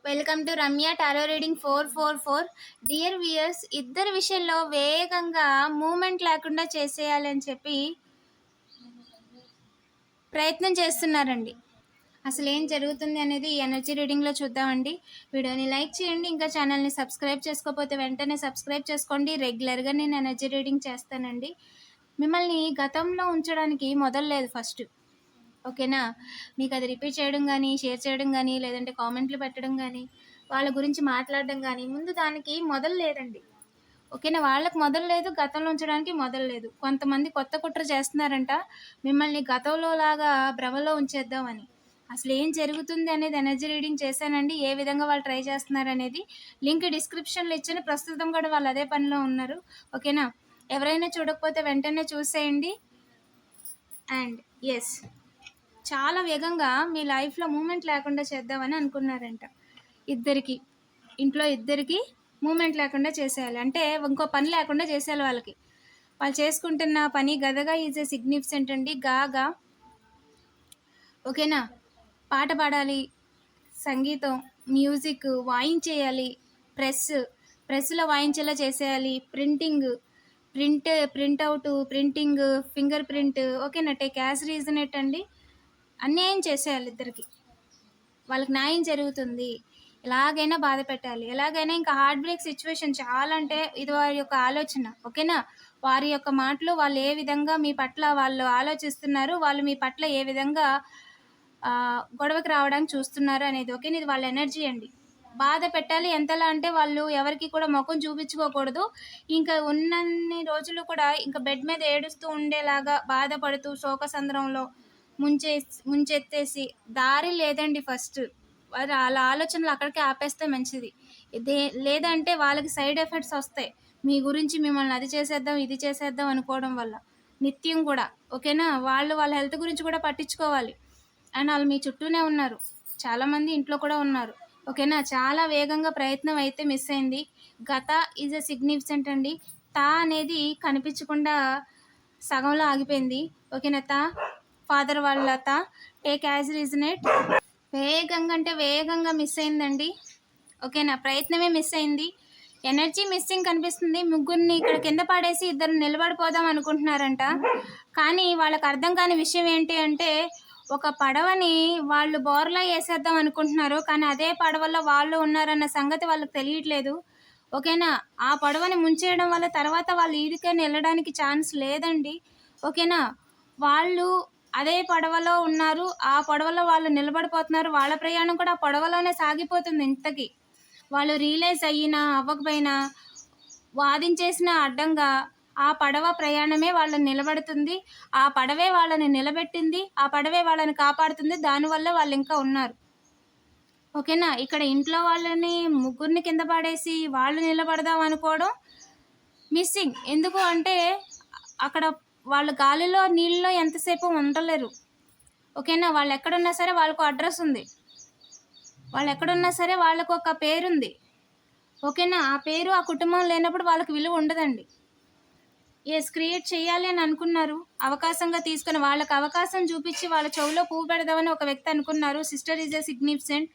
Welcome to Ramya tarot reading 444. Dear viewers, ఇద్దరి విషయంలో వేగంగా మూమెంట్ లేకుండా చేసేయాలని చెప్పి ప్రయత్నం చేస్తున్నారండి. అసలు ఏం జరుగుతుంది అనేది ఈ ఎనర్జీ రీడింగ్లో చూద్దామండి. వీడియోని లైక్ చేయండి. ఇంకా ఛానల్ని సబ్స్క్రైబ్ చేసుకోకపోతే వెంటనే సబ్స్క్రైబ్ చేసుకోండి. రెగ్యులర్గా నేను ఎనర్జీ రీడింగ్ చేస్తానండి. మిమ్మల్ని గతంలో ఉంచడానికి మొదలు ఫస్ట్, ఓకేనా? మీకు అది రిపీట్ చేయడం కానీ, షేర్ చేయడం కానీ, లేదంటే కామెంట్లు పెట్టడం కానీ, వాళ్ళ గురించి మాట్లాడడం కానీ, ముందు దానికి మొదలు లేదండి. ఓకేనా? వాళ్ళకి మొదలు లేదు, గతంలో ఉంచడానికి మొదలు లేదు. కొంతమంది కొత్త కుట్ర చేస్తున్నారంట మిమ్మల్ని గతంలో లాగా భ్రమలో ఉంచేద్దామని. అసలు ఏం జరుగుతుంది అనేది ఎనర్జీ రీడింగ్ చేశానండి. ఏ విధంగా వాళ్ళు ట్రై చేస్తున్నారు అనేది లింక్ డిస్క్రిప్షన్లో ఇచ్చాను. ప్రస్తుతం కూడా వాళ్ళు అదే పనిలో ఉన్నారు. ఓకేనా? ఎవరైనా చూడకపోతే వెంటనే చూసేయండి. అండ్ ఎస్, చాలా వేగంగా మీ లైఫ్లో మూమెంట్ లేకుండా చేద్దామని అనుకున్నారంట. ఇంట్లో ఇద్దరికి మూమెంట్ లేకుండా చేసేయాలి అంటే ఇంకో పని లేకుండా చేసేయాలి వాళ్ళకి. వాళ్ళు చేసుకుంటున్న పని గదగా ఈజ్ ఏ సిగ్నిఫికెంట్ అండి. గాగా, ఓకేనా? పాట పాడాలి, సంగీతం, మ్యూజిక్ వాయించేయాలి, ప్రెస్లో వాయించేలా చేసేయాలి, ప్రింట్అవుట్, ప్రింటింగ్, ఫింగర్ ప్రింట్, ఓకేనా? టేక్ యాజ్ రీజనేట్ అండి. అన్యాయం చేసేయాలి ఇద్దరికి. వాళ్ళకి న్యాయం జరుగుతుంది. ఎలాగైనా బాధ పెట్టాలి, ఎలాగైనా ఇంకా హార్ట్ బ్రేక్ సిచ్యువేషన్ చాలా అంటే ఇది వారి యొక్క ఆలోచన. ఓకేనా? వారి యొక్క మాటలు, వాళ్ళు ఏ విధంగా మీ పట్ల వాళ్ళు ఆలోచిస్తున్నారు, వాళ్ళు మీ పట్ల ఏ విధంగా గొడవకి రావడానికి చూస్తున్నారు అనేది. ఓకేనా? ఇది వాళ్ళ ఎనర్జీ అండి. బాధ పెట్టాలి ఎంతలా అంటే వాళ్ళు ఎవరికి కూడా ముఖం చూపించుకోకూడదు. ఇంకా ఉన్నన్ని రోజులు కూడా ఇంకా బెడ్ మీద ఏడుస్తూ ఉండేలాగా బాధపడుతూ శోకసంద్రంలో ముంచెత్తేసి దారి లేదండి. ఫస్ట్ వాళ్ళ ఆలోచనలు అక్కడికే ఆపేస్తే మంచిది. లేదంటే వాళ్ళకి సైడ్ ఎఫెక్ట్స్ వస్తాయి. మీ గురించి మిమ్మల్ని అది చేసేద్దాం, ఇది చేసేద్దాం అనుకోవడం వల్ల నిత్యం కూడా. ఓకేనా? వాళ్ళ హెల్త్ గురించి కూడా పట్టించుకోవాలి. అండ్ వాళ్ళు మీ చుట్టూనే ఉన్నారు, చాలామంది ఇంట్లో కూడా ఉన్నారు. ఓకేనా? చాలా వేగంగా ప్రయత్నం అయితే మిస్ అయింది. గత ఈజ్ ఎ సిగ్నిఫికెంట్ అండి. తా అనేది కనిపించకుండా సగంలో ఆగిపోయింది. ఓకేనా? తా ఫాదర్ వాళ్ళ తా టేక్ యాజ్ రీజనేట్. వేగంగా అంటే వేగంగా మిస్ అయిందండి. ఓకేనా? ప్రయత్నమే మిస్ అయింది. ఎనర్జీ మిస్సింగ్ కనిపిస్తుంది. ముగ్గురిని ఇక్కడ కింద పడేసి ఇద్దరు నిలబడిపోదాం అనుకుంటున్నారంట. కానీ వాళ్ళకి అర్థం కాని విషయం ఏంటి అంటే, ఒక పడవని వాళ్ళు బోర్లా వేసేద్దాం అనుకుంటున్నారు, కానీ అదే పడవలో వాళ్ళు ఉన్నారన్న సంగతి వాళ్ళకి తెలియట్లేదు. ఓకేనా? ఆ పడవని ముంచేయడం వల్ల తర్వాత వాళ్ళు ఈదుకని వెళ్ళడానికి ఛాన్స్ లేదండి. ఓకేనా? వాళ్ళు అదే పడవలో ఉన్నారు, ఆ పడవలో వాళ్ళు నిలబడిపోతున్నారు. వాళ్ళ ప్రయాణం కూడా ఆ పడవలోనే సాగిపోతుంది. ఇంతకీ వాళ్ళు రియలైజ్ అయినా అవ్వకపోయినా, వాదించేసిన అడ్డంగా ఆ పడవ ప్రయాణమే వాళ్ళని నిలబెడుతుంది. ఆ పడవే వాళ్ళని నిలబెట్టింది, ఆ పడవే వాళ్ళని కాపాడుతుంది. దానివల్ల వాళ్ళు ఇంకా ఉన్నారు. ఓకేనా? ఇక్కడ ఇంట్లో వాళ్ళని ముగ్గురిని కింద పడేసి వాళ్ళు నిలబడదాం అనుకోవడం మిస్సింగ్. ఎందుకు అంటే అక్కడ వాళ్ళు గాలిలో నీళ్ళలో ఎంతసేపు ఉండలేరు. ఓకేనా? వాళ్ళు ఎక్కడున్నా సరే వాళ్ళకు అడ్రస్ ఉంది, వాళ్ళు ఎక్కడున్నా సరే వాళ్ళకు ఒక పేరుంది. ఓకేనా? ఆ పేరు ఆ కుటుంబం లేనప్పుడు వాళ్ళకి విలువ ఉండదండి. క్రియేట్ చేయాలి అని అనుకున్నారు, అవకాశంగా తీసుకుని వాళ్ళకి అవకాశం చూపించి వాళ్ళ చెవులో పువ్వు పెడదామని ఒక వ్యక్తి అనుకున్నారు. Sister is a significant,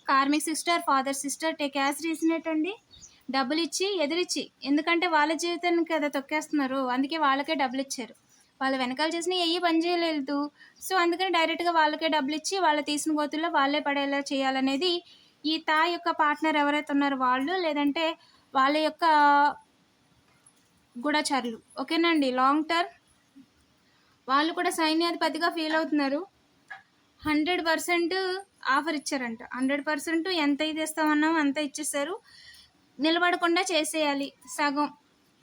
karmic sister, father sister, take as రీజనేట్ అండి. డబ్బులు ఇచ్చి ఎదిరించి, ఎందుకంటే వాళ్ళ జీవితాన్ని కదా తొక్కేస్తున్నారు, అందుకే వాళ్ళకే డబ్బులు ఇచ్చారు. వాళ్ళు వెనకాల చేసిన పని చేయలేదు, సో అందుకని డైరెక్ట్గా వాళ్ళకే డబ్బులు ఇచ్చి వాళ్ళ తీసిన గోతుల్లో వాళ్ళే పడేలా చేయాలనేది ఈ తా యొక్క పార్ట్నర్ ఎవరైతే ఉన్నారో వాళ్ళు, లేదంటే వాళ్ళ యొక్క గూఢచారులు. ఓకేనండి? లాంగ్ టర్మ్ వాళ్ళు కూడా సైన్యాధిపతిగా ఫీల్ అవుతున్నారు. 100% ఆఫర్ ఇచ్చారంట. 100% ఎంత ఇది ఇస్తామన్నామో అంత ఇచ్చేసారు. నిలబడకుండా చేసేయాలి, సగం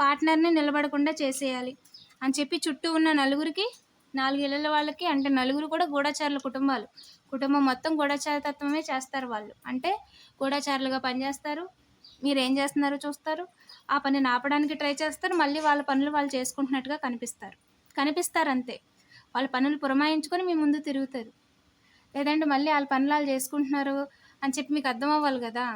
పార్ట్నర్ని నిలబడకుండా చేసేయాలి అని చెప్పి చుట్టూ ఉన్న నలుగురికి, 4 ఇళ్ళ వాళ్ళకి, అంటే నలుగురు కూడా గూఢచారుల కుటుంబం మొత్తం గూఢచారతత్వమే చేస్తారు. వాళ్ళు అంటే గూఢచారులుగా పనిచేస్తారు. మీరు ఏం చేస్తున్నారో చూస్తారు, ఆ పనిని ఆపడానికి ట్రై చేస్తారు, మళ్ళీ వాళ్ళ పనులు వాళ్ళు చేసుకుంటున్నట్టుగా కనిపిస్తారు అంతే. వాళ్ళ పనులు పురమాయించుకొని మీ ముందు తిరుగుతారు. లేదంటే మళ్ళీ వాళ్ళ పనులు వాళ్ళు చేసుకుంటున్నారు అని చెప్పి మీకు అర్థం అవ్వాలి కదా.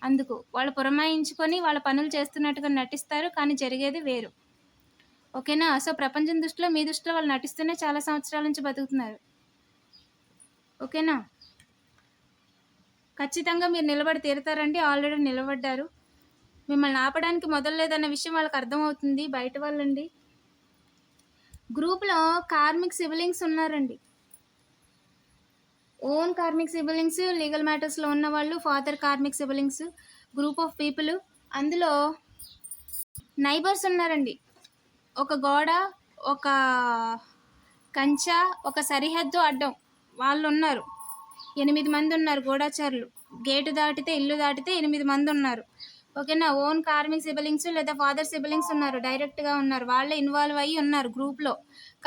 అందుకు వాళ్ళు పురమాయించుకొని వాళ్ళ పనులు చేస్తున్నట్టుగా నటిస్తారు, కానీ జరిగేది వేరు. ఓకేనా? సో ప్రపంచం దృష్టిలో, మీ దృష్టిలో వాళ్ళు నటిస్తూనే చాలా సంవత్సరాల నుంచి బతుకుతున్నారు. ఓకేనా? ఖచ్చితంగా మీరు నిలబడి తీరుతారండి. ఆల్రెడీ నిలబడ్డారు. మిమ్మల్ని ఆపడానికి మొదల్లేదన్న విషయం వాళ్ళకి అర్థమవుతుంది. బయట వాళ్ళండి. గ్రూప్‌లో కార్మిక్ సిబ్లింగ్స్ ఉన్నారండి. ఓన్ కార్మిక్ సిబ్లింగ్స్, లీగల్ మ్యాటర్స్‌లో ఉన్నవాళ్ళు, father karmic siblings, group of people. అందులో నైబర్స్ ఉన్నారండి. ఒక గోడ, ఒక కంచె, ఒక సరిహద్దు అడ్డం వాళ్ళున్నారు. 8 మంది ఉన్నారు గూఢచారులు. గేటు దాటితే, ఇల్లు దాటితే 8 మంది ఉన్నారు. ఓకేనా. ఓన్ కార్మిక్ సిబ్లింగ్స్ లేదా ఫాదర్ సిబ్లింగ్స్ ఉన్నారు, డైరెక్ట్గా ఉన్నారు. వాళ్ళే ఇన్వాల్వ్ అయ్యి ఉన్నారు గ్రూప్లో.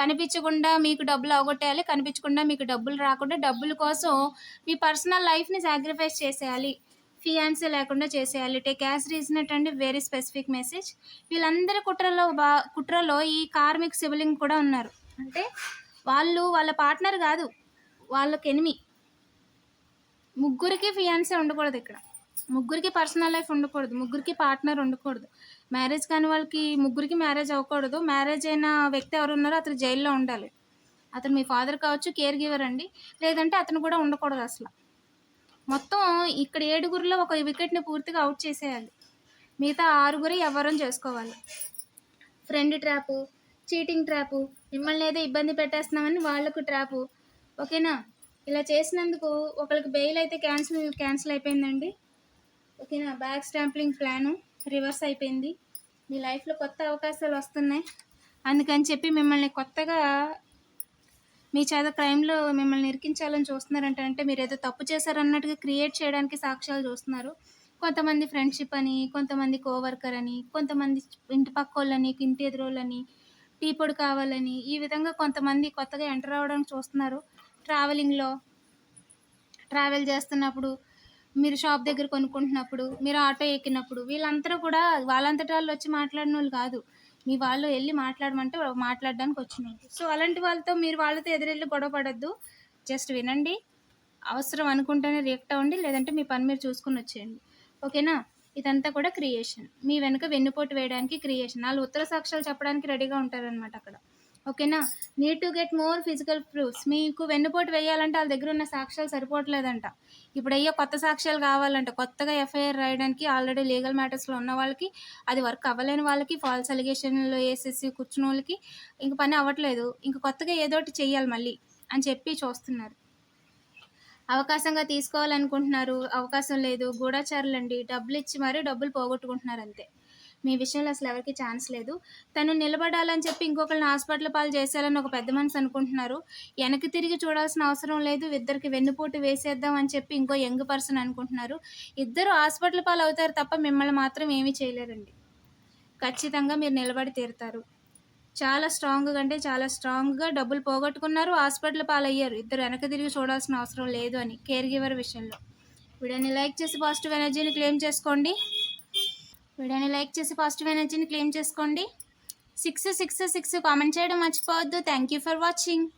కనిపించకుండా మీకు డబ్బులు అవగొట్టేయాలి, కనిపించకుండా మీకు డబ్బులు రాకుండా డబ్బుల కోసం మీ పర్సనల్ లైఫ్ని సాక్రిఫైస్ చేసేయాలి, ఫియాన్సీ లేకుండా చేసేయాలి. టేక్ యాజ్ రీజనెట్ అండి, వెరీ స్పెసిఫిక్ మెసేజ్. వీళ్ళందరి కుట్రలో ఈ కార్మిక్ సిబ్లింగ్ కూడా ఉన్నారు. అంటే వాళ్ళు వాళ్ళ పార్ట్నర్ కాదు, వాళ్ళకి ఎనిమి. ముగ్గురికి ఫియాన్సీ ఉండకూడదు ఇక్కడ, ముగ్గురికి పర్సనల్ లైఫ్ ఉండకూడదు, ముగ్గురికి పార్ట్నర్ ఉండకూడదు. మ్యారేజ్ కాని వాళ్ళకి ముగ్గురికి మ్యారేజ్ అవ్వకూడదు. మ్యారేజ్ అయిన వ్యక్తి ఎవరు ఉన్నారో అతను జైల్లో ఉండాలి. అతను మీ ఫాదర్ కావచ్చు, కేర్ గివర్ అండి. లేదంటే అతను కూడా ఉండకూడదు అసలు. మొత్తం ఇక్కడ 7గురిలో ఒక వికెట్ని పూర్తిగా అవుట్ చేసేయాలి. మిగతా 6గురు ఎవరని చేసుకోవాలి. ఫ్రెండ్ ట్రాపు, చీటింగ్ ట్రాపు, మిమ్మల్ని ఏదో ఇబ్బంది పెట్టేస్తున్నామని వాళ్ళకు ట్రాపు. ఓకేనా. ఇలా చేసినందుకు ఒకరికి బెయిల్ అయితే క్యాన్సిల్ అయిపోయిందండి. ఓకేనా. బ్యాక్ స్టాంప్లింగ్ ప్లాను రివర్స్ అయిపోయింది. మీ లైఫ్లో కొత్త అవకాశాలు వస్తున్నాయి. అందుకని చెప్పి మిమ్మల్ని కొత్తగా మీ చేత క్రైమ్లో మిమ్మల్ని ఇరికించాలని చూస్తున్నారంట. అంటే మీరు ఏదో తప్పు చేశారన్నట్టుగా క్రియేట్ చేయడానికి సాక్ష్యాలు చూస్తున్నారు. కొంతమంది ఫ్రెండ్షిప్ అని, కొంతమంది కోవర్కర్ అని, కొంతమంది ఇంటి పక్కోళ్ళని, ఇంటి ఎదురోళ్ళని, టీ పొడి కావాలని, ఈ విధంగా కొంతమంది కొత్తగా ఎంటర్ అవ్వడానికి చూస్తున్నారు. ట్రావెల్ చేస్తున్నప్పుడు, మీరు షాప్ దగ్గర కొనుక్కుంటున్నప్పుడు, మీరు ఆటో ఎక్కినప్పుడు, వీళ్ళందరూ కూడా వాళ్ళంతటి వాళ్ళు వచ్చి మాట్లాడిన వాళ్ళు కాదు. మీ వాళ్ళు వెళ్ళి మాట్లాడమంటే మాట్లాడడానికి వచ్చినారు. సో అలాంటి వాళ్ళతో మీరు వాళ్ళతో ఎదురెళ్ళి గొడవ పడద్దు. జస్ట్ వినండి, అవసరం అనుకుంటేనే రియాక్ట్ అవ్వండి, లేదంటే మీ పని మీరు చూసుకుని వచ్చేయండి. ఓకేనా. ఇదంతా కూడా క్రియేషన్, మీ వెనుక వెన్నుపోటు వేయడానికి క్రియేషన్. వాళ్ళు ఉత్తర సాక్ష్యాలు చెప్పడానికి రెడీగా ఉంటారనమాట అక్కడ. ఓకేనా. Need to get more physical proofs. మీకు వెన్నుపోటు వేయాలంటే వాళ్ళ దగ్గర ఉన్న సాక్ష్యాలు సరిపోవట్లేదంట. ఇప్పుడు అయ్యో కొత్త సాక్ష్యాలు కావాలంట. కొత్తగా ఎఫ్ఐఆర్ రాయడానికి ఆల్రెడీ లీగల్ మ్యాటర్స్లో ఉన్న వాళ్ళకి, అది వర్క్ అవ్వలేని వాళ్ళకి, ఫాల్స్ అలిగేషన్లో వేసేసి కూర్చున్న వాళ్ళకి ఇంక పని అవ్వట్లేదు. ఇంక కొత్తగా ఏదోటి చెయ్యాలి మళ్ళీ అని చెప్పి చూస్తున్నారు. అవకాశంగా తీసుకోవాలనుకుంటున్నారు, అవకాశం లేదు. గూఢచారులండి, డబ్బులు ఇచ్చి మరీ డబ్బులు పోగొట్టుకుంటున్నారు అంతే. మీ విషయంలో అసలు ఎవరికి ఛాన్స్ లేదు. తను నిలబడాలని చెప్పి ఇంకొకరిని హాస్పిటల్ పాలు చేసేయాలని ఒక పెద్ద మనిషి అనుకుంటున్నారు. వెనక్కి తిరిగి చూడాల్సిన అవసరం లేదు. ఇద్దరికి వెన్నుపోటు వేసేద్దాం అని చెప్పి ఇంకో యంగ్ పర్సన్ అనుకుంటున్నారు. ఇద్దరు హాస్పిటల్ పాలు అవుతారు తప్ప మిమ్మల్ని మాత్రం ఏమీ చేయలేరండి. ఖచ్చితంగా మీరు నిలబడి తీరుతారు. చాలా స్ట్రాంగ్గా, అంటే చాలా స్ట్రాంగ్గా డబ్బులు పోగొట్టుకున్నారు, హాస్పిటల్ పాలయ్యారు. ఇద్దరు వెనక తిరిగి చూడాల్సిన అవసరం లేదు అని కేర్ గివర్ విషయంలో. వీడియోని లైక్ చేసి పాజిటివ్ ఎనర్జీని క్లెయిమ్ చేసుకోండి. 666 కామెంట్ చేయడం మర్చిపోవద్దు. Thank you for watching.